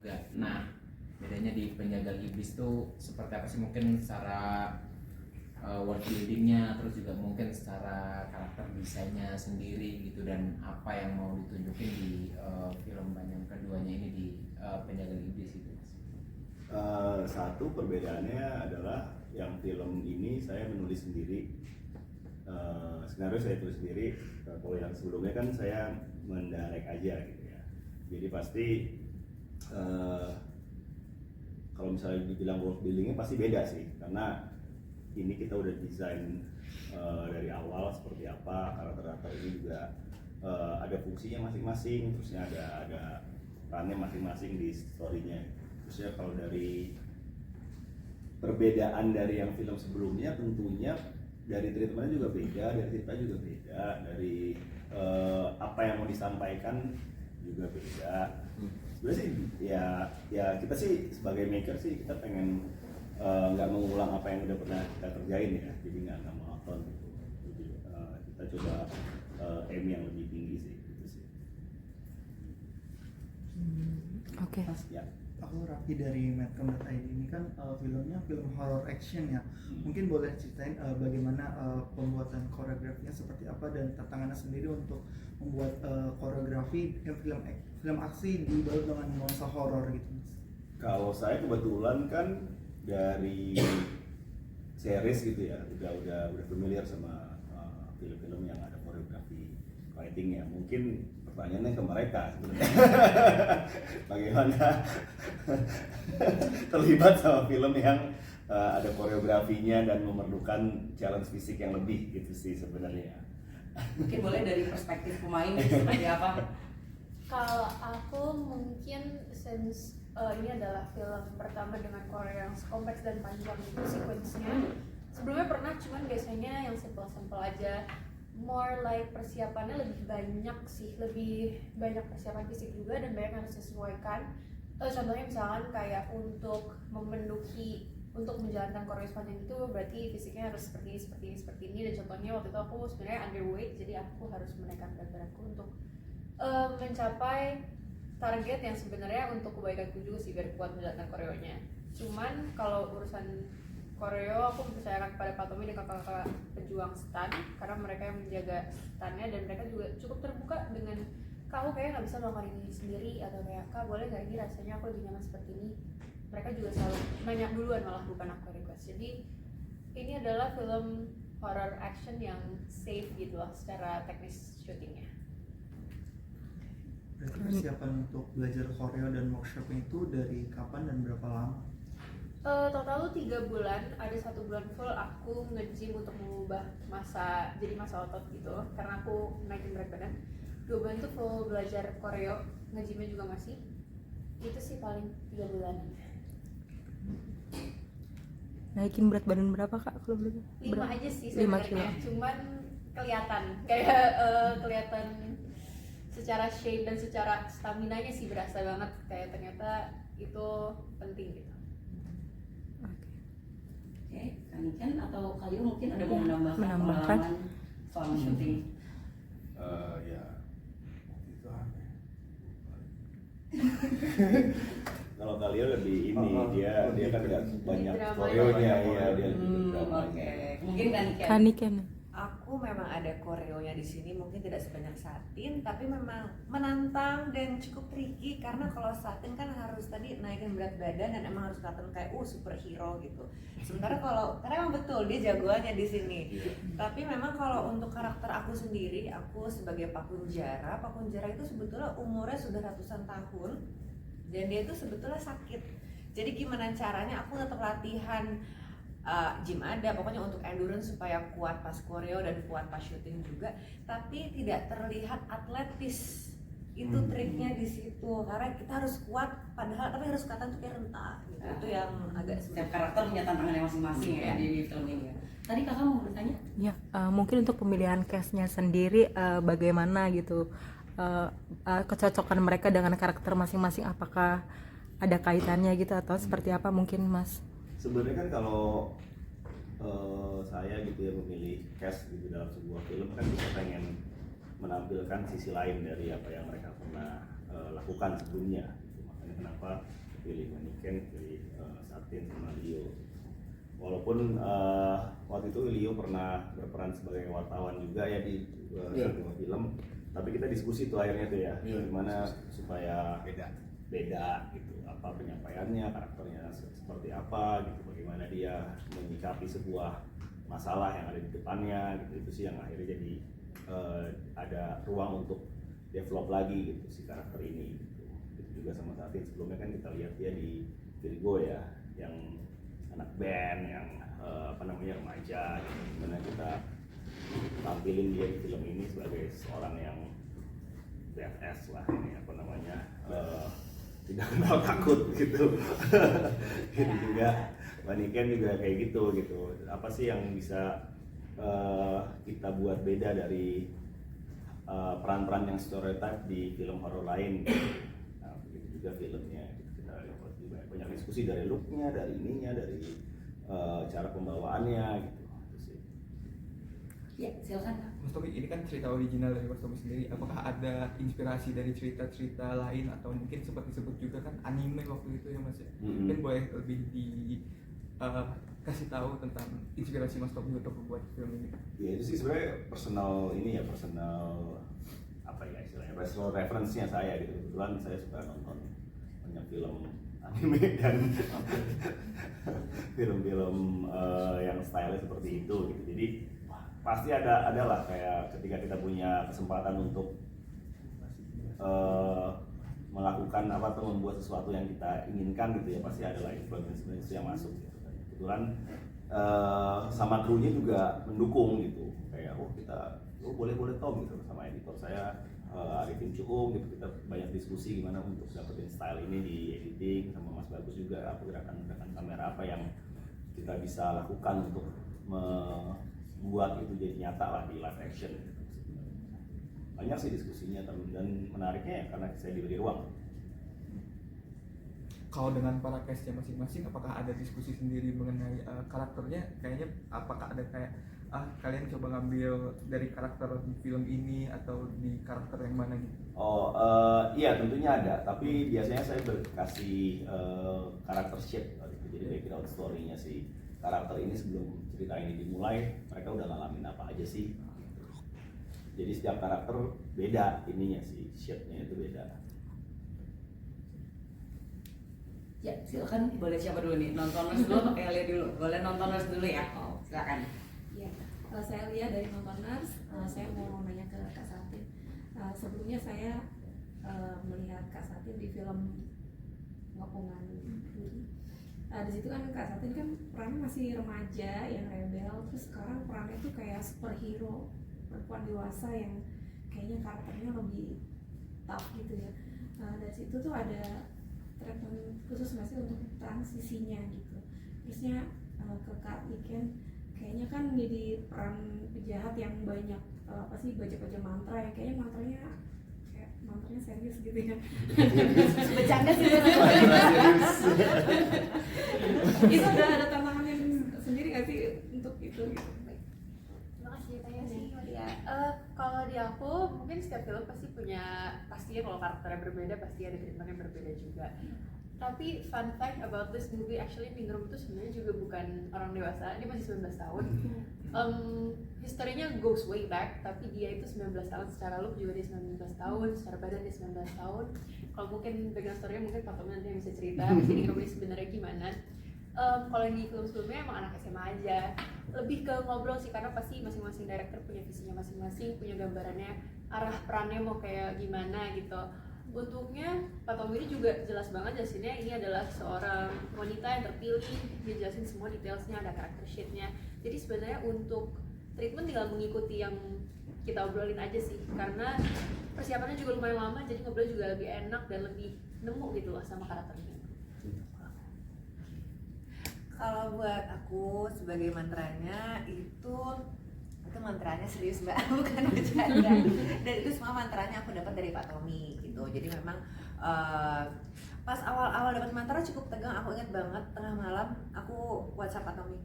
juga. Nah, bedanya di Penjaga Iblis tuh seperti apa sih, mungkin secara world buildingnya, terus juga mungkin secara karakter desainnya sendiri gitu, dan apa yang mau ditunjukin di film yang keduanya ini di Penjaga Iblis itu, Mas? Satu perbedaannya adalah yang film ini saya menulis sendiri, skenario saya tulis sendiri. Kalau yang sebelumnya kan saya mendirect aja gitu ya. Jadi pasti kalau misalnya dibilang world buildingnya pasti beda sih, karena ini kita udah desain dari awal seperti apa, karakter-karakter ini juga ada fungsinya masing-masing, terusnya ada perannya masing-masing di story-nya. Terusnya kalau dari perbedaan dari yang film sebelumnya, tentunya dari treatment juga beda, dari cerita juga beda, dari apa yang mau disampaikan juga beda. Sebenarnya sih ya kita sih sebagai maker sih kita pengen nggak mengulang apa yang udah pernah kita kerjain ya, jadi nggak monoton gitu. Jadi kita coba aim yang lebih tinggi sih, gitu sih. Oke. Ya. Aku Raffi dari Medcom.id. Ini kan filmnya film horror action ya. Mungkin boleh ceritain bagaimana pembuatan koreografinya seperti apa dan tantangannya sendiri untuk membuat koreografi film aksi dibalut dengan nuansa horor gitu, Mas. Kalau saya kebetulan kan dari series gitu ya, udah familiar sama film-film yang ada koreografi fighting ya. Mungkin pertanyaannya ke mereka sebenarnya. Bagaimana terlibat sama film yang ada koreografinya dan memerlukan challenge fisik yang lebih gitu sih sebenarnya. Mungkin boleh dari perspektif pemain seperti apa? Kalau aku mungkin since ini adalah film pertama dengan koreo yang kompleks dan panjang itu sequence-nya. Sebelumnya pernah, cuman biasanya yang simple-simple aja. More like persiapannya lebih banyak sih, lebih banyak persiapan fisik juga dan banyak yang harus disesuaikan. Contohnya misalkan kayak untuk menjalankan koreo sepanjang itu berarti fisiknya harus seperti ini. Dan contohnya waktu itu aku sebenarnya underweight, jadi aku harus menaikkan berat badanku untuk mencapai target yang sebenarnya untuk kebaikanku juga sih, biar kuat menjalankan koreonya. Cuman kalau urusan koreo, aku mempercayakan kepada Pak Tommy dan kakak-kakak pejuang stan, karena mereka yang menjaga stannya dan mereka juga cukup terbuka dengan kamu kayak nggak bisa melakukan ini sendiri, atau kayak kak boleh nggak ini, rasanya aku lebih nyaman seperti ini. Mereka juga selalu nanya duluan, malah bukan aku request. Jadi ini adalah film horror action yang safe gitu lah secara teknis syutingnya. Berarti persiapan untuk belajar koreo dan workshopnya itu dari kapan dan berapa lama? Total 3 bulan, ada 1 bulan full aku nge-gym untuk mengubah masa otot gitu, karena aku naikin berat badan. 2 bulan tuh full belajar koreo, nge-gymnya juga masih. Itu sih paling 3 bulan. Naikin berat badan berapa kak kalau boleh? 5 aja sih 5 sebenarnya, kilo. cuman kelihatan kayak kelihatan secara shape dan secara stamina-nya sih berasa banget, kayak ternyata itu penting gitu. Oke, Kaniken atau Kayu mungkin ada mau menambahkan Menambahkan. pengalaman selama syuting? Ya itu apa ya? Kalau kalian lebih ini dia kan nggak banyak drama. koreonya ya, dia lebih ke drama. Oke, mungkin Kaniken. Kaniken. Aku memang ada koreonya di sini, mungkin tidak sebanyak Satin, tapi memang menantang dan cukup tricky karena kalau Satin kan harus tadi naikin berat badan dan emang harus kelihatan kayak superhero gitu. Sementara karena emang betul dia jagoannya di sini. Tapi memang kalau untuk karakter aku sendiri, aku sebagai Pak Kunjara itu sebetulnya umurnya sudah ratusan tahun dan dia itu sebetulnya sakit. Jadi gimana caranya aku tetap latihan gym ada, pokoknya untuk endurance supaya kuat pas koreo dan kuat pas syuting juga, tapi tidak terlihat atletis. Itu triknya di situ, karena kita harus kuat padahal tapi harus kelihatan tuh kayak renta gitu. Itu yang agak Setiap karakter punya tantangannya masing-masing ya di film ini ya. Tadi kakak mau bertanya? Ya, mungkin untuk pemilihan cast-nya sendiri bagaimana gitu, kecocokan mereka dengan karakter masing-masing, apakah ada kaitannya gitu atau seperti apa mungkin Mas? Sebenarnya kan kalau saya gitu ya memilih cast gitu dalam sebuah film kan kita pengen menampilkan sisi lain dari apa yang mereka pernah lakukan sebelumnya gitu. Makanya kenapa pilih Maniken, pilih Satin sama Leo. Walaupun waktu itu Leo pernah berperan sebagai wartawan juga ya di sebuah film, tapi kita diskusi tuh akhirnya tuh ya, gimana supaya beda gitu, apa penyampaiannya, karakternya seperti apa gitu, bagaimana dia menyikapi sebuah masalah yang ada di depannya gitu. Itu sih yang akhirnya jadi ada ruang untuk develop lagi gitu si karakter ini gitu. Itu juga sama Satin, sebelumnya kan kita lihat dia di Virgo ya, yang anak band, yang remaja gitu. Gimana kita tampilin dia di film ini sebagai seorang yang badass lah, ini tidak kenal takut gitu. Gitu juga Maniken juga kayak gitu. Apa sih yang bisa kita buat beda dari peran-peran yang stereotype di film horor lain gitu. Nah, begitu juga filmnya gitu. Kita banyak diskusi dari looknya, dari ininya, dari cara pembawaannya gitu. Itu sih. Ya, silakan Kak. Mas Tommy, ini kan cerita original dari Mas Tommy sendiri. Apakah ada inspirasi dari cerita-cerita lain atau mungkin sempat disebut juga kan anime waktu itu ya Mas ya? Mungkin boleh lebih kasih tahu tentang inspirasi Mas Tommy untuk membuat film ini. Ya itu sih sebenarnya personal apa ya istilahnya, personal reference-nya saya gitu. Kebetulan saya suka nonton banyak film anime dan film-film yang style seperti itu gitu. Jadi pasti ada lah kayak ketika kita punya kesempatan untuk melakukan atau membuat sesuatu yang kita inginkan gitu ya, pasti ada lah influence yang masuk gitu. Kebetulan sama krunya juga mendukung gitu, kayak kita boleh Tom gitu, sama editor saya Arifin Cuung gitu. Kita banyak diskusi gimana untuk dapetin style ini di editing, sama Mas Bagus juga apa gerakan kamera apa yang kita bisa lakukan untuk membuat itu jadi nyata lah di live action gitu. Banyak sih diskusinya dan menariknya ya karena saya diberi ruang. Kalau dengan para castnya masing-masing, apakah ada diskusi sendiri mengenai karakternya? Kayaknya apakah ada kayak kalian coba ngambil dari karakter di film ini atau di karakter yang mana gitu? Iya tentunya ada, tapi biasanya saya berkasih karakter sheet gitu. Jadi background story-nya si karakter ini sebelum cerita ini dimulai, mereka udah ngalamin apa aja sih gitu. Jadi setiap karakter beda ininya sih, sheet-nya itu beda. Ya, silakan. Boleh siapa dulu nih? Nontoners dulu pakai Alia dulu. Boleh nontoners dulu ya. Silakan. Ya, saya lihat dari nontoners, saya mau nanya ke Kak Satin. Sebelumnya saya melihat Kak Satin di film Ngepungan Duri. Di situ kan Kak Satin kan perannya masih remaja yang rebel, terus sekarang perannya tuh kayak superhero perempuan dewasa yang kayaknya karakternya lebih tough gitu ya. Dari situ tuh ada treatment khusus nggak sih untuk transisinya gitu. Terusnya ke Kak Iken, kayaknya kan jadi peran penjahat yang banyak baca-baca mantra ya, kayaknya mantranya serius gitu ya. Bercanda sih. Itu ada tantangan yang sendiri nggak sih untuk itu gitu. Terima kasih tanya sih Maria. Kalau di aku mungkin setiap film pastinya kalau karakternya berbeda pasti ada treatment yang berbeda juga. Tapi fun fact about this movie, actually Ningrum itu sebenarnya juga bukan orang dewasa, dia masih 19 tahun. Historinya goes way back, tapi dia itu 19 tahun secara look juga dia 19 tahun, secara badan dia 19 tahun. Kalau mungkin background story-nya mungkin Pak Tommy nanti yang bisa cerita, si Ningrum ini sebenarnya gimana. Kalau di film sebelumnya emang anak SMA aja, lebih ke ngobrol sih karena pasti masing-masing director punya visinya masing-masing, punya gambarannya, arah perannya mau kayak gimana gitu. Untungnya Pak Tommy ini juga jelas banget jelasinnya, ini adalah seorang wanita yang terpilih, dia jelasin semua detailsnya, ada karakter sheet-nya. Jadi sebenarnya untuk treatment tinggal mengikuti yang kita obrolin aja sih, karena persiapannya juga lumayan lama, jadi ngobrol juga lebih enak dan lebih nemu gitu loh sama karakternya. Kalau buat aku sebagai mantranya itu mantranya serius Mbak, bukan bercanda. Dan itu semua mantranya aku dapat dari Pak Tommy gitu. Jadi memang pas awal-awal dapat mantra cukup tegang. Aku ingat banget tengah malam aku WhatsApp Pak Tommy,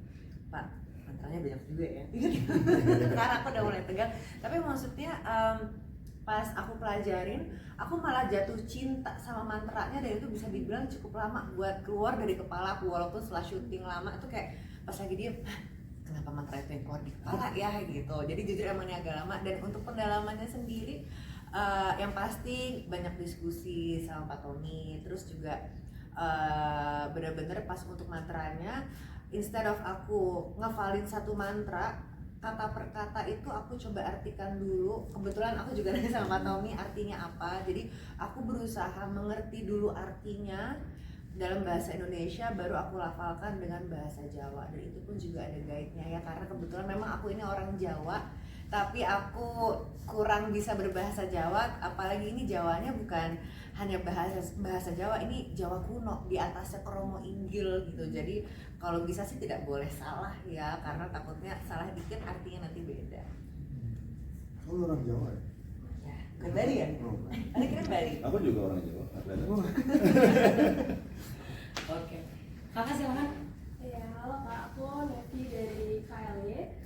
Pak mantranya banyak juga ya. Sekarang aku udah mulai tegang. Tapi maksudnya pas aku pelajarin, aku malah jatuh cinta sama mantranya, dan itu bisa dibilang cukup lama buat keluar dari kepala aku. Walaupun setelah syuting lama itu kayak pas lagi diem, "Hah, kenapa mantra itu yang keluar di kepala ya," gitu. Jadi jujur emang ini agak lama. Dan untuk pendalamannya sendiri, yang pasti banyak diskusi sama Pak Tommy. Terus juga bener-bener pas untuk mantranya, instead of aku ngafalin satu mantra kata per kata, itu aku coba artikan dulu. Kebetulan aku juga nanya sama Pak Tommy artinya apa, jadi aku berusaha mengerti dulu artinya dalam bahasa Indonesia, baru aku lafalkan dengan bahasa Jawa. Dan itu pun juga ada guide-nya ya, karena kebetulan memang aku ini orang Jawa, tapi aku kurang bisa berbahasa Jawa. Apalagi ini Jawanya bukan hanya bahasa Jawa, ini Jawa kuno, di atasnya kromo inggil gitu. Jadi kalau bisa sih tidak boleh salah ya, karena takutnya salah dikit artinya nanti beda. Kamu orang Jawa ya? Ya, bukan Bali ya? Ada kira Bali. Aku juga orang Jawa. Oke. Kakak silakan. Ya, halo Kak, aku Nevi dari KLY.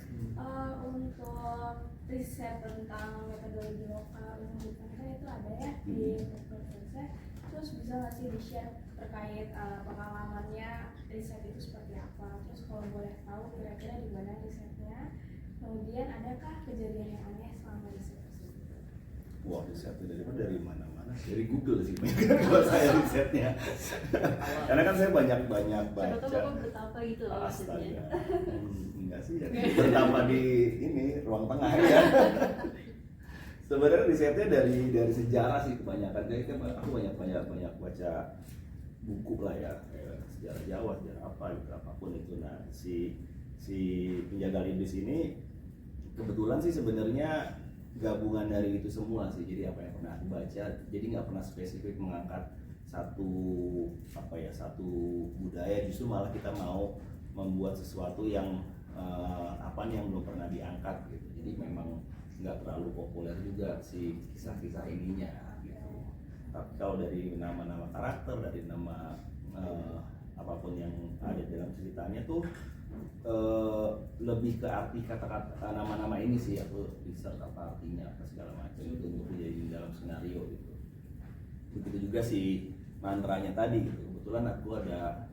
Untuk riset tentang metodologi lokal yang dipakai itu ada ya di website. Terus bisa nggak sih di-share terkait pengalamannya riset itu seperti apa? Terus kalau boleh tahu kira-kira di mana risetnya? Kemudian adakah kejadian yang aneh selama riset tersebut? Wah, risetnya dari mana-mana, dari Google sih kalau saya risetnya. Karena kan saya banyak baca. Bapak bertapa gitu loh maksudnya. Enggak sih, ya. Bertambah di ini ruang tengah ya. Sebenarnya risetnya dari sejarah sih kebanyakan. Jadi kan aku banyak baca buku lah ya, kayak sejarah Jawa, sejarah apa gitu, apapun itu. Nah, si penjaga libris ini kebetulan sih sebenarnya gabungan dari itu semua sih. Jadi apa yang pernah aku baca, jadi nggak pernah spesifik mengangkat satu budaya. Justru malah kita mau membuat sesuatu yang yang belum pernah diangkat gitu. Jadi memang nggak terlalu populer juga si kisah-kisah ininya gitu. Tapi kalau dari nama-nama karakter, dari nama apapun yang ada dalam ceritanya tuh lebih ke arti kata-kata nama-nama ini sih, aku research apa artinya apa segala macam itu untuk dijadiin dalam skenario gitu. Begitu juga si mantranya tadi gitu. Kebetulan aku ada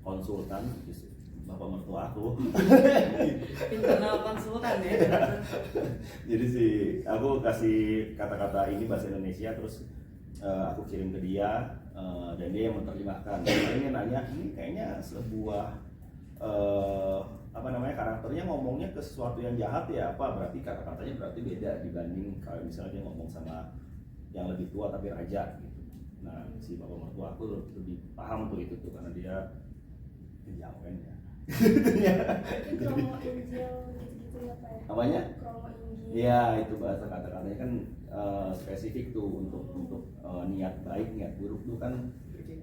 konsultan bapak mertua aku. Internal konsultan ya. Jadi aku kasih kata-kata ini bahasa Indonesia, terus aku kirim ke dia, dan dia yang menerjemahkan. Dia nanya, ini kayaknya sebuah karakternya ngomongnya ke sesuatu yang jahat ya, apa berarti kata-katanya berarti beda dibanding kalau misalnya dia ngomong sama yang lebih tua tapi raja gitu. Nah, si bapak mertua aku lebih paham tuh itu tuh, karena dia kejawen ya. Kromo Injil gitu-gitu ya Pak ya? Apanya? Kromo Injil. Iya, itu bahasa kata-katanya kan spesifik tuh untuk niat baik, niat buruk tuh kan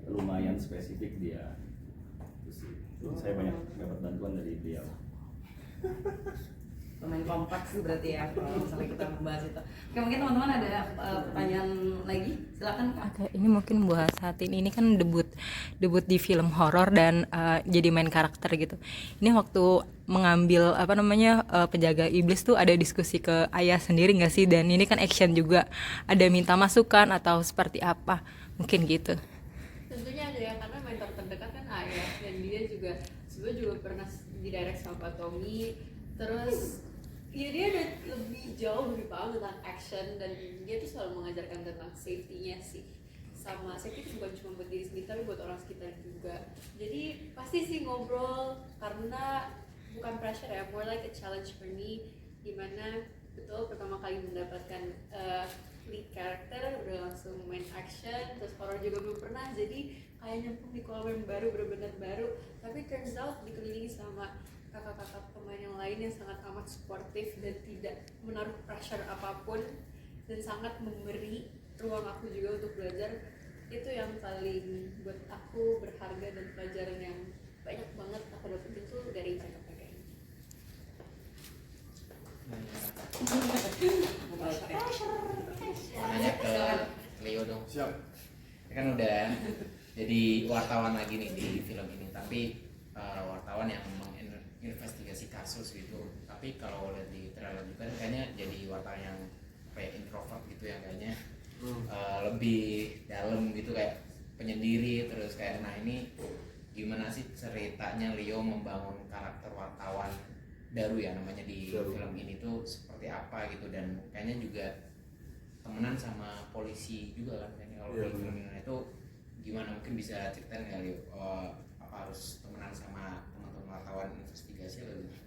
lumayan spesifik dia. Itu sih. Saya banyak dapat bantuan dari beliau. Lumayan kompleks sih berarti ya kalau misalnya kita membahas itu. Oke, mungkin teman-teman ada pertanyaan lagi, silakan Kak. Oke, ini mungkin buat Satin, ini kan debut di film horor dan jadi main karakter gitu. Ini waktu mengambil penjaga iblis tuh ada diskusi ke ayah sendiri nggak sih? Dan ini kan action juga, ada minta masukan atau seperti apa? Mungkin gitu. Tentunya ada ya, karena mentor terdekat kan ayah, dan dia juga sebenarnya juga pernah didirect sama Pak Tommy. Terus ya dia udah lebih jauh lebih paham tentang action, dan dia tuh selalu mengajarkan tentang safety-nya sih. Sama safety itu bukan cuma buat diri sendiri tapi buat orang sekitar juga. Jadi pasti sih ngobrol, karena bukan pressure ya, more like a challenge for me. Dimana betul pertama kali mendapatkan lead character udah langsung main action, terus horror juga belum pernah, jadi kayak nyemplung di kolam yang baru, benar-benar baru. Tapi turns out dikelilingi sama kakak-kakak pemain yang lain yang sangat amat sportif dan tidak menaruh pressure apapun, dan sangat memberi ruang aku juga untuk belajar. Itu yang paling buat aku berharga, dan pelajaran yang banyak banget aku dapetin tuh dari mereka ini. Nanya ke Leo dong. Siap. Kan udah jadi wartawan lagi nih di film ini, tapi wartawan yang menginvestigasi kasus gitu. Tapi kalau lihat di trailer juga kayaknya jadi wartawan yang apa ya, introvert gitu ya kayaknya, lebih dalam gitu kayak penyendiri. Terus kayak nah ini gimana sih ceritanya Leo membangun karakter wartawan Daru ya namanya di film ini tuh seperti apa gitu, dan kayaknya juga temenan sama polisi juga kan kayaknya kalau di film ini itu gimana, mungkin bisa ceritain nggak Leo, apa harus temenan sama teman-teman wartawan investigasi atau gimana?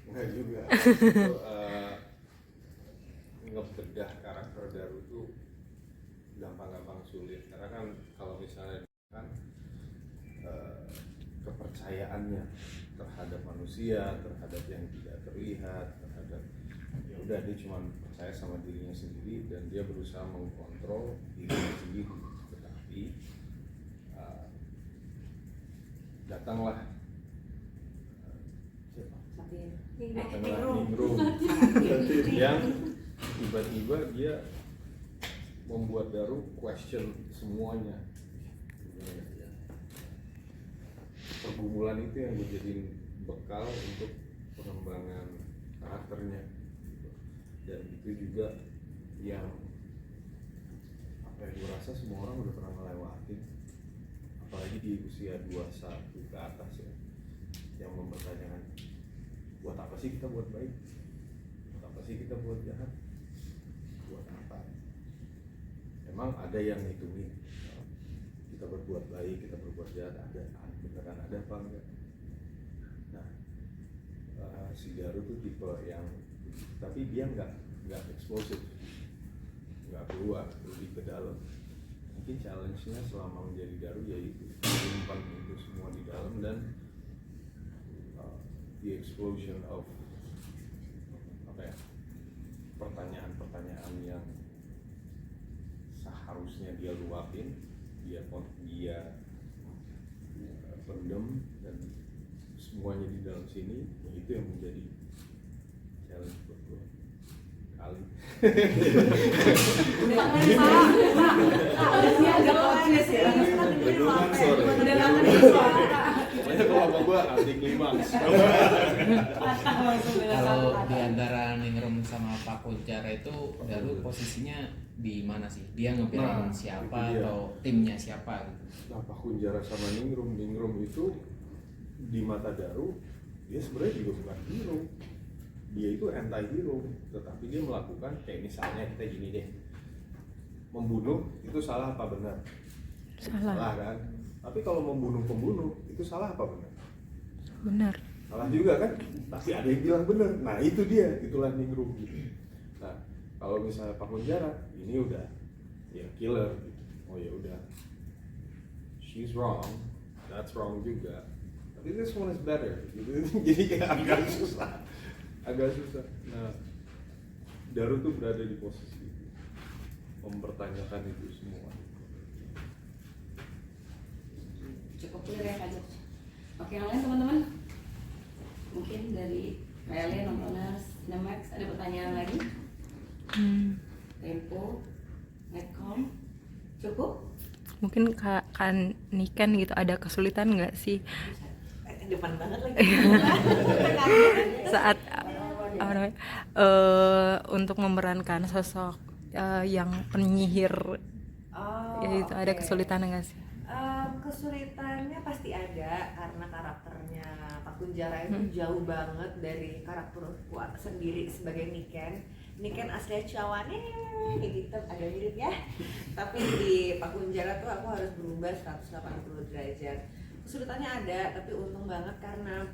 Enggak juga. Itu, ngebedah karakter Daru itu gampang-gampang sulit karena kan kalau misalnya kan kepercayaannya terhadap manusia, terhadap yang tidak terlihat, terhadap ya udah dia cuma percaya sama dirinya sendiri dan dia berusaha mengkontrol dirinya sendiri. Tetapi datanglah Ningrum yang tiba-tiba dia membuat Daru question semuanya. Pergumulan itu yang dijadiin bekal untuk pengembangan karakternya, dan itu juga yang apa yang gue rasa semua orang udah pernah melewati, apalagi di usia 21 ke atas ya, yang mempertanyakan buat apa sih kita buat baik, buat apa sih kita buat jahat, buat apa. Emang ada yang ngitungin kita berbuat baik, kita berbuat jahat, ada beneran ada apa enggak? Nah, si Daru tuh tipe yang, tapi dia nggak eksplosif, nggak keluar, lebih ke dalam. Mungkin challenge-nya selama menjadi Daru yaitu menyimpan itu semua di dalam, dan the explosion of apa ya, pertanyaan-pertanyaan yang seharusnya dia luapin, dia pendem, dan semuanya di dalam sini, ya itu yang menjadi challenge buat gue kali. Agak confused ya. Bendungan sore. Pokoknya kalau sama gue anti klimaks. Kalau di antara Ningrum sama Pak Kunchara itu Daru posisinya di mana sih? Dia ngebelain siapa atau timnya siapa gitu? Nah, Pak Kunchara sama Ningrum itu di mata Daru dia sebenarnya juga bukan hero. Dia itu anti-hero, tetapi dia melakukan kayak misalnya kita gini deh, membunuh itu salah apa benar? Salah kan? Tapi kalau membunuh pembunuh itu salah apa benar? Benar. Salah juga kan? Tapi ada yang bilang benar. Nah itu dia, itulah Ningrum gitu. Nah kalau misalnya Pak Kunchara ini udah ya killer gitu. Oh ya udah, she's wrong, that's wrong juga. Tapi this one is better gitu. Jadi kayak agak susah. Nah Daru tuh berada di posisi itu, mempertanyakan itu semua. Cukup clear ya Kak George. Oke, yang lain teman-teman? Mungkin dari KLN, Nontoners, Cinemax ada pertanyaan lagi? Tempo, Netcom, cukup? Mungkin kan Niken gitu ada kesulitan nggak sih Depan banget lagi. saat apa namanya, untuk memerankan sosok yang penyihir, ya itu ada kesulitan nggak sih? Kesulitannya pasti ada karena karakternya Pak Kunchara itu jauh banget dari karakterku sendiri sebagai Niken. Niken aslinya Ciawane gitu, agak mirip ya. Tapi di Pak Kunchara tuh aku harus berubah 180 derajat. Kesulitannya ada, tapi untung banget karena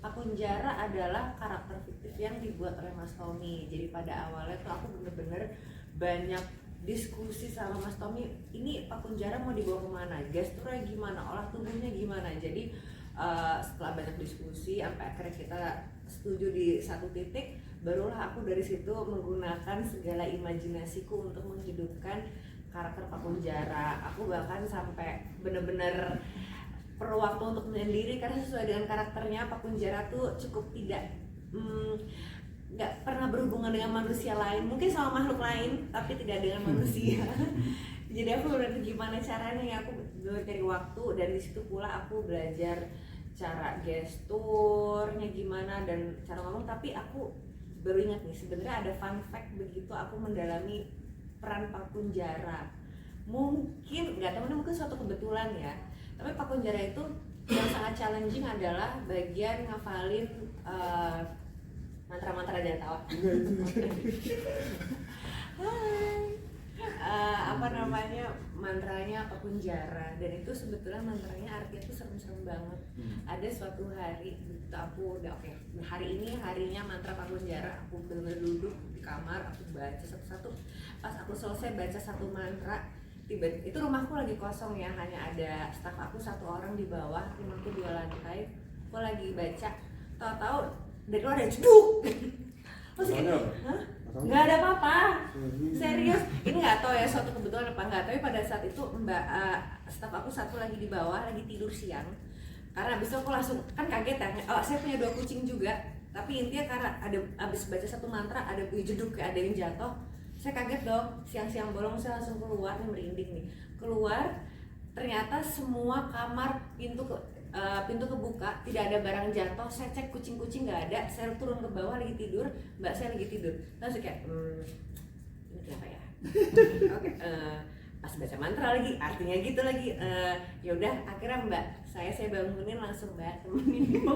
Pak Kunchara adalah karakter fiktif yang dibuat oleh Mas Tommy. Jadi pada awalnya tuh aku bener-bener banyak diskusi sama Mas Tommy, ini Pak Kunchara mau dibawa kemana, gesturnya gimana, olah tubuhnya gimana. Jadi setelah banyak diskusi sampai akhirnya kita setuju di satu titik, barulah aku dari situ menggunakan segala imajinasiku untuk menghidupkan karakter Pak Kunchara. Aku bahkan sampai bener-bener perlu waktu untuk menyendiri karena sesuai dengan karakternya Pak Kunchara tuh cukup tidak nggak pernah berhubungan dengan manusia lain, mungkin sama makhluk lain tapi tidak dengan manusia. Jadi aku udah gimana caranya ya, aku cari waktu, dan di situ pula aku belajar cara gesturnya gimana dan cara ngomong. Tapi aku baru ingat nih, sebenarnya ada fun fact begitu aku mendalami peran Pak Kunjara. Mungkin nggak tahu, mungkin suatu kebetulan ya, tapi Pak Kunjara itu yang sangat challenging adalah bagian ngafalin mantra-mantra Jawa. Hai. Apa namanya, mantranya Pak Kunjara, dan itu sebetulnya mantranya artinya tuh serem-serem banget. Ada suatu hari gitu aku udah oke, hari ini harinya mantra Pak Kunjara, aku benar-benar duduk di kamar, aku baca satu-satu. Pas aku selesai baca satu mantra, tiba-tiba itu rumahku lagi kosong ya, hanya ada staf aku satu orang di bawah, rumahku 2 lantai. Aku lagi baca, tahu-tahu dari luar ada jeduk. Terus kayak, hah? Nggak ada apa-apa, serius. Ini nggak tahu ya suatu kebetulan apa nggak, tapi pada saat itu staf aku satu lagi di bawah, lagi tidur siang. Karena abis itu aku langsung, kan kaget ya, saya punya 2 kucing juga. Tapi intinya karena ada abis baca satu mantra, ada jeduk, kayak ada yang jatuh. Saya kaget dong, siang-siang bolong saya langsung keluar, nih merinding nih. Keluar, ternyata semua kamar pintu kebuka, tidak ada barang jatuh. Saya cek kucing-kucing nggak ada, saya turun ke bawah lagi tidur, mbak saya lagi tidur. Lalu kayak ini kenapa ya? Oke, pas baca mantra lagi, artinya gitu lagi. Ya udah, akhirnya mbak saya bangunin langsung, mbak temenin mau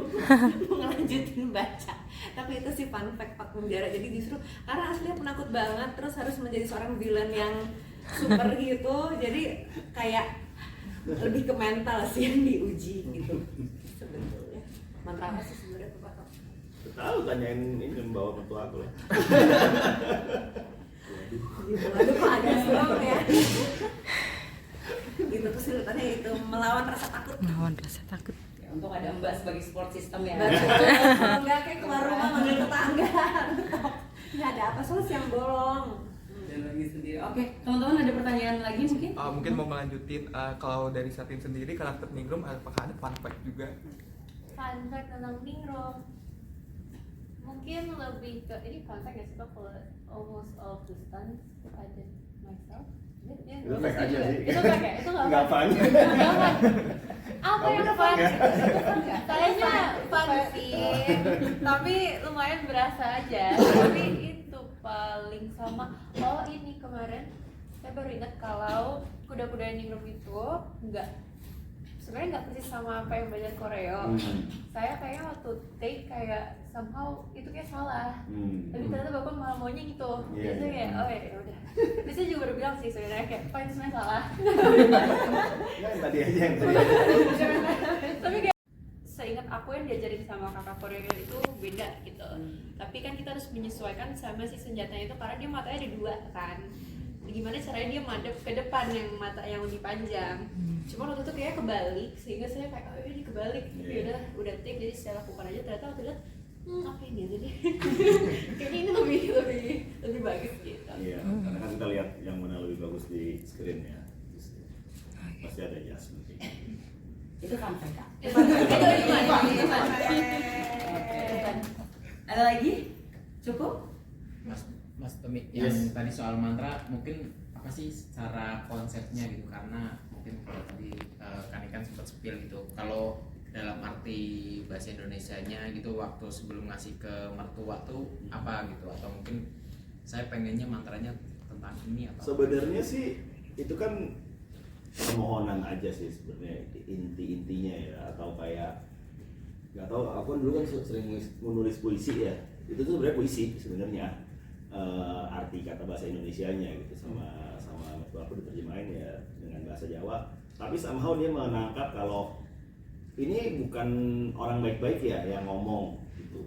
ngelanjutin baca. Tapi itu sih fun fact Pak Kunjara. Jadi justru karena aslinya penakut banget, terus harus menjadi seorang villain yang super gitu. Jadi kayak lebih ke mental sih yang diuji gitu sebetulnya. Mantra apa sih sebenarnya Pak? Tahu, tanyain ini membawa mertua aku lah. Waduh kok agak serem ya. Gitu kesulitannya itu melawan rasa takut. Ya, untuk ada Mbak sebagai support system ya. Kalau nggak kayak keluar rumah manggil tetangga. Nggak ada apa, soalnya siang bolong. Dan lagi sendiri. Oke, teman-teman ada pertanyaan lagi mungkin? Mungkin mau melanjutin, kalau dari Satin sendiri karakter Ningrum apakah ada fun fact juga? Fun fact tentang Ningrum mungkin lebih ke, ini fun fact ya sih, kalau almost all the stunts I did myself. Itu fact aja sih. Itu fact ya? Itu nggak fun. Apa yang fun? Kayaknya fun sih, tapi lumayan berasa aja. Tapi itu paling sama. Oh ini kemarin saya baru ingat kalau kuda-kuda Ningrum itu sebenarnya nggak persis sama apa yang belajar koreo. Saya kayaknya waktu take kayak somehow itu kayak salah. Tapi ternyata bapak malah maunya gitu. Jadi saya kayak oh ya udah. Terus saya juga baru bilang sih sebenarnya kayak pak itu sebenarnya salah. Yang tadi aja. Tapi kayak seingat aku yang diajarin sama kakak koreo itu beda gitu. Tapi kan kita harus menyesuaikan sama si senjatanya itu karena dia matanya ada 2 kan. Gimana caranya dia madep ke depan yang mata yang lebih panjang. Cuma waktu itu kayaknya kebalik, sehingga saya kayak oh ini kebalik. Tapi udah take, jadi saya lakukan aja. Ternyata waktu lihat apa ini aja deh. Kayaknya ini lebih bagus gitu. Iya, karena kan kita lihat yang mana lebih bagus di screen ya. Pasti ada adjustment. Itu fun fact Kak. Itu fun. Ada lagi? Cukup? Mas Tommy, yang tadi soal mantra mungkin apa sih cara konsepnya gitu, karena mungkin kalau tadi Kanikan sempat spill gitu, kalau dalam arti bahasa Indonesianya gitu waktu sebelum ngasih ke mertua tuh apa gitu, atau mungkin saya pengennya mantranya tentang ini apa? Sebenarnya sih itu kan permohonan aja sih sebenarnya intinya ya, atau kayak nggak tahu, aku kan dulu kan sering menulis puisi ya, itu tuh sebenarnya puisi sebenarnya. Arti kata bahasa Indonesianya gitu sama mertua aku diterjemahin ya dengan bahasa Jawa, tapi somehow dia menangkap kalau ini bukan orang baik-baik ya yang ngomong gitu.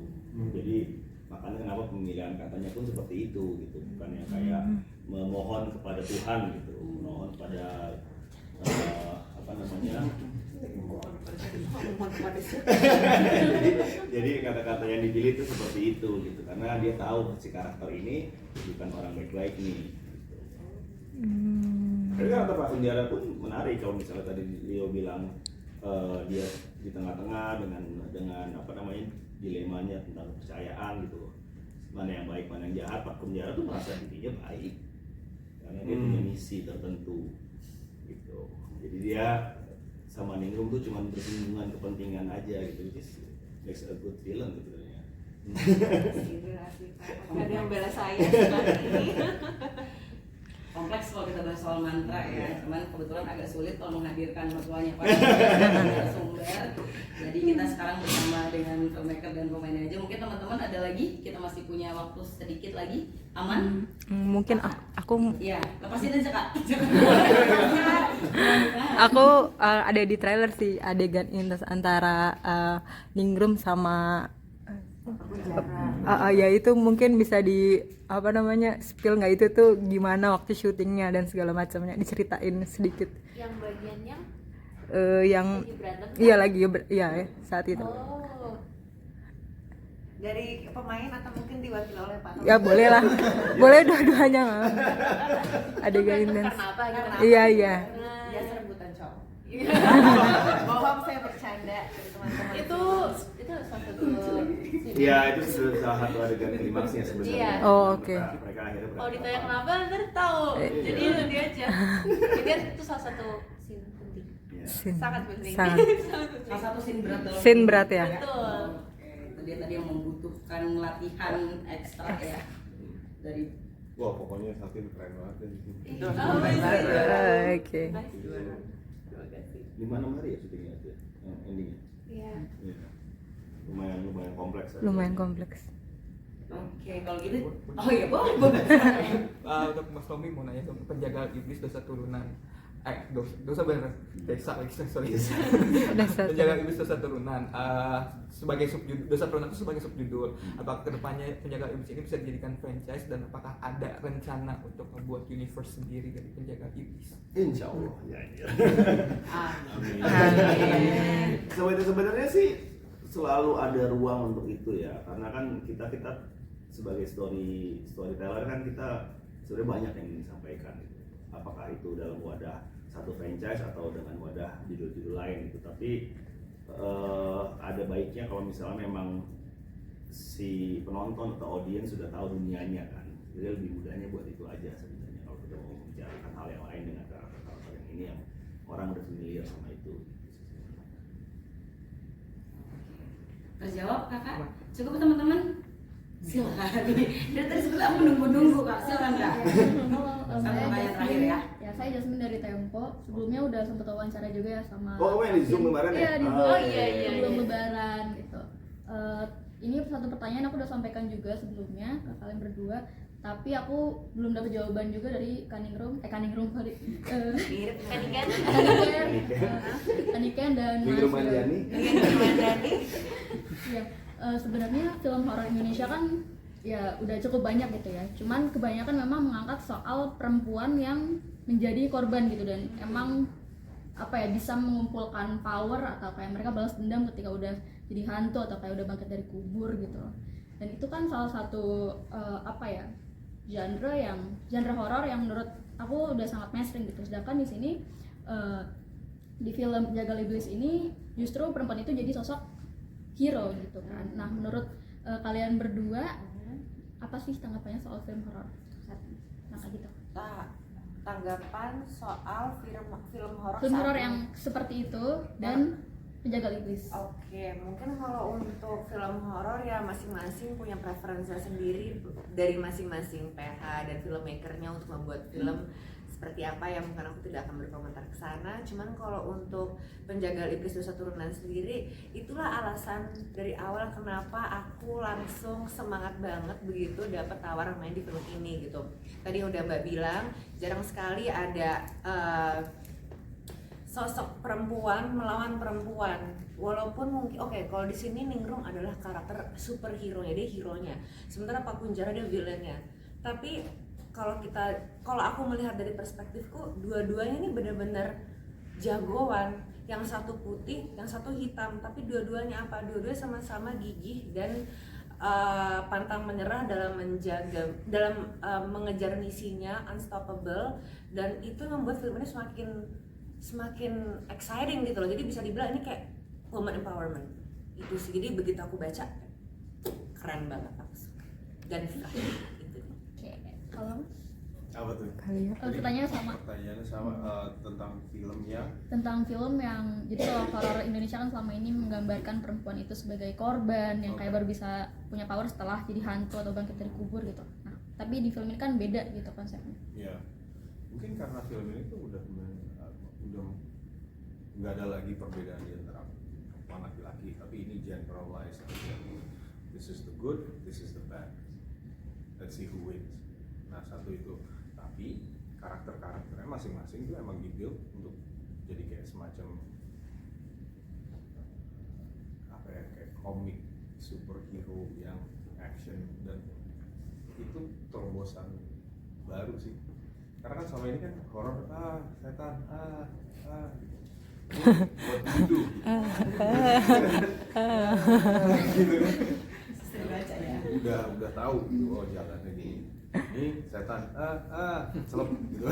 Jadi makanya kenapa pemilihan katanya pun seperti itu gitu, bukan yang kayak memohon kepada Tuhan gitu, memohon pada apa namanya, jadi kata-kata yang dipilih itu seperti itu gitu, karena dia tahu si karakter ini bukan orang baik-baik nih gitu. Tapi karakter Pak Kunjara pun menarik, kalau misalnya tadi Leo bilang dia di tengah-tengah dengan apa namanya dilemanya tentang kepercayaan gitu, mana yang baik mana yang jahat. Pak Kunjara tuh merasa dirinya baik karena dia punya misi tertentu gitu. Jadi dia sama Ningrum tuh cuma bersinggungan kepentingan aja gitu, which is makes a good film sebenarnya. Gak ada yang bela saya seperti ini. Kompleks kalau kita bahas soal mantra ya, cuman kebetulan agak sulit kalau menghadirkan mertuanya Pak sumber. Jadi kita sekarang bersama dengan filmmaker dan pemainnya aja. Mungkin teman-teman ada lagi, kita masih punya waktu sedikit lagi, aman? Mungkin aku Iya, lepasin aja Kak. aku ada di trailer sih adegan antara Ningrum sama ya itu mungkin bisa di apa namanya spill nggak itu tuh gimana waktu syutingnya dan segala macamnya diceritain sedikit. Yang bagiannya Yang lagi berantem iya lagi ya saat itu. Oh, dari pemain atau mungkin diwakili oleh Pak? Ya boleh lah, boleh dua-duanya. Adegan intens. karena apa gitu? Iya. Ya rebutan cowok. Bohong, saya bercanda teman-teman. Itu salah satu Iya, itu salah satu adegan klimaksnya sebenarnya. Iya. Oh, oke. Mereka akhirnya kalau ditanya kenapa ntar tahu, jadi nanti aja. Jadi itu salah satu scene penting. Iya. Sangat penting. Sangat. Salah satu scene berat dalam Scene film. berat ya. Betul. Oke, itu dia tadi yang membutuhkan latihan ekstra ya. Dari Wah, pokoknya Satin keren banget ya di sini. Oke. Di mana hari ya syutingnya itu? Yang endingnya? Iya. Iya. Lumayan kompleks. Lumayan kompleks. Oke, kalau gitu, oh iya, boleh. Untuk Mas Tommy mau nanya dong, penjaga iblis dosa turunan. Dosa bener, desa lagi sorry. Penjaga iblis dosa turunan. Sebagai subjudul, dosa turunan itu sebagai subjudul. Apakah kedepannya penjaga iblis ini bisa dijadikan franchise dan apakah ada rencana untuk membuat universe sendiri dari penjaga iblis? Insya Allah. Ya. Amin. Sebenarnya sih selalu ada ruang untuk itu ya, karena kan kita sebagai storyteller kan kita sebenarnya banyak yang ingin disampaikan gitu. Apakah itu dalam wadah satu franchise atau dengan wadah judul-judul lain gitu, tapi ada baiknya kalau misalnya memang si penonton atau audiens sudah tahu dunianya kan, jadi lebih mudahnya buat itu aja sebenarnya kalau kita mau membicarakan hal yang lain dengan karakter-karakter yang ini yang orang udah familiar sama itu. Terjawab Kakak? Cukup teman-teman? Silakan. Dari tadi sebetulnya aku nunggu Kak, silakan Kak. Kalau Satu saya pertanyaan terakhir ya. saya Jasmine dari Tempo. Sebelumnya udah sempet wawancara juga ya sama. Oh, yang di Zoom kemarin ya? Iya, di Zoom. Oh, iya. Sebelum lebaran gitu. Ini satu pertanyaan aku udah sampaikan juga sebelumnya ke kalian berdua. Tapi aku belum dapat jawaban juga dari Kaningrum sorry. Kaniken dan Ningrum Mas. Manjani. Iya, sebenarnya film horor Indonesia kan ya udah cukup banyak gitu ya. Cuman kebanyakan memang mengangkat soal perempuan yang menjadi korban gitu dan emang apa ya bisa mengumpulkan power atau kayak mereka balas dendam ketika udah jadi hantu atau kayak udah bangkit dari kubur gitu. Dan itu kan salah satu genre horor yang menurut aku udah sangat mainstream gitu. Sedangkan di sini di film Jagal Iblis ini justru perempuan itu jadi sosok hero gitu kan. Nah, menurut kalian berdua apa sih tanggapannya soal film horor? Nah, kayak gitu. Tanggapan soal film horor. Film horor yang seperti itu dan Penjagal Iblis. Oke, mungkin kalau untuk film horor ya masing-masing punya preferensi sendiri dari masing-masing PH dan filmmakernya untuk membuat film seperti apa ya, mungkin aku tidak akan berkomentar ke sana. Cuman kalau untuk Penjagal Iblis Dosa Turunan sendiri, itulah alasan dari awal kenapa aku langsung semangat banget begitu dapat tawaran main di film ini gitu. Tadi udah Mbak bilang, jarang sekali ada sosok perempuan melawan perempuan. Walaupun mungkin kalau di sini Ningrum adalah karakter superhero-nya, dia hero-nya. Sementara Pak Kunjara dia villain-nya. Tapi kalau aku melihat dari perspektifku, dua-duanya ini benar-benar jagoan. Yang satu putih, yang satu hitam, tapi dua-duanya apa? Dua-duanya sama-sama gigih dan pantang menyerah dalam mengejar misinya, unstoppable, dan itu membuat film ini semakin exciting gitu loh. Jadi bisa dibilang ini kayak woman empowerment itu sih. Jadi begitu aku baca keren banget, aku suka dan itu. Oke, kalau Apa tuh? Kali ya. Pertanyaannya sama. Pertanyaannya sama tentang film yang Jadi kalau horor Indonesia kan selama ini menggambarkan perempuan itu sebagai korban yang kayak baru bisa punya power setelah jadi hantu atau bangkit dari kubur gitu. Nah, tapi di film ini kan beda gitu konsepnya. ya mungkin karena film ini tuh udah nggak ada lagi perbedaan di antara perempuan laki-laki, tapi ini generalized aja. This is the good, this is the bad. Let's see who wins. Nah, satu itu. Tapi karakter-karakternya masing-masing itu emang dibuild untuk jadi kayak semacam apa ya, kayak komik superhero yang action, dan itu terobosan baru sih. Karena kan selama ini kan horor, setan, what do you do? Gitu kan. Sering baca ya. Udah tahu gitu, oh jalannya ini setan, selep gitu.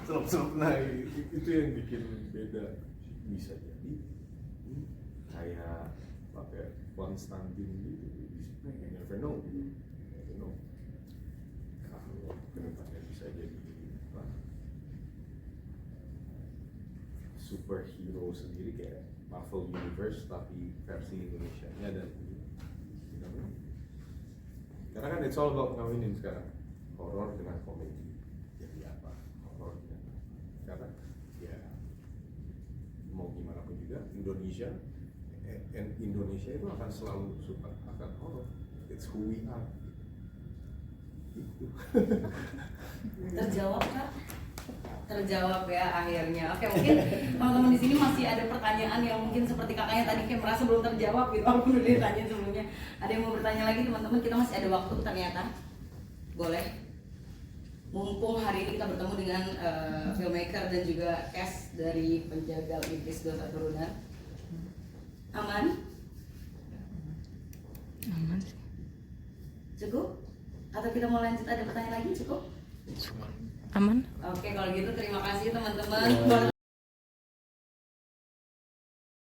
Selep. Nah, itu yang bikin beda. Bisa jadi kayak apa ya, Konstantin gitu. You never know gitu. Kalau kedepannya bisa jadi apa, superhero sendiri kayak Marvel Universe tapi versi Indonesianya, dan karena kan it's all about ngawinin sekarang horor dengan komedi. Jadi apa horor dengan, karena ya mau gimana pun juga Indonesia itu akan selalu suka akan horor. It's who we are. Gitu. Terjawab Kak? Terjawab ya akhirnya. Oke, mungkin teman-teman di sini masih ada pertanyaan yang mungkin seperti kakaknya tadi kayak merasa belum terjawab gitu. Walaupun udah ditanya sebelumnya. Ada yang mau bertanya lagi teman-teman? Kita masih ada waktu ternyata. Boleh. Mumpung hari ini kita bertemu dengan filmmaker dan juga cast dari Penjagal Iblis Dosa Turunan. Aman? Aman sih. Cukup? Atau kita mau lanjut, ada pertanyaan lagi? Cukup? Aman. Oke, kalau gitu terima kasih teman-teman.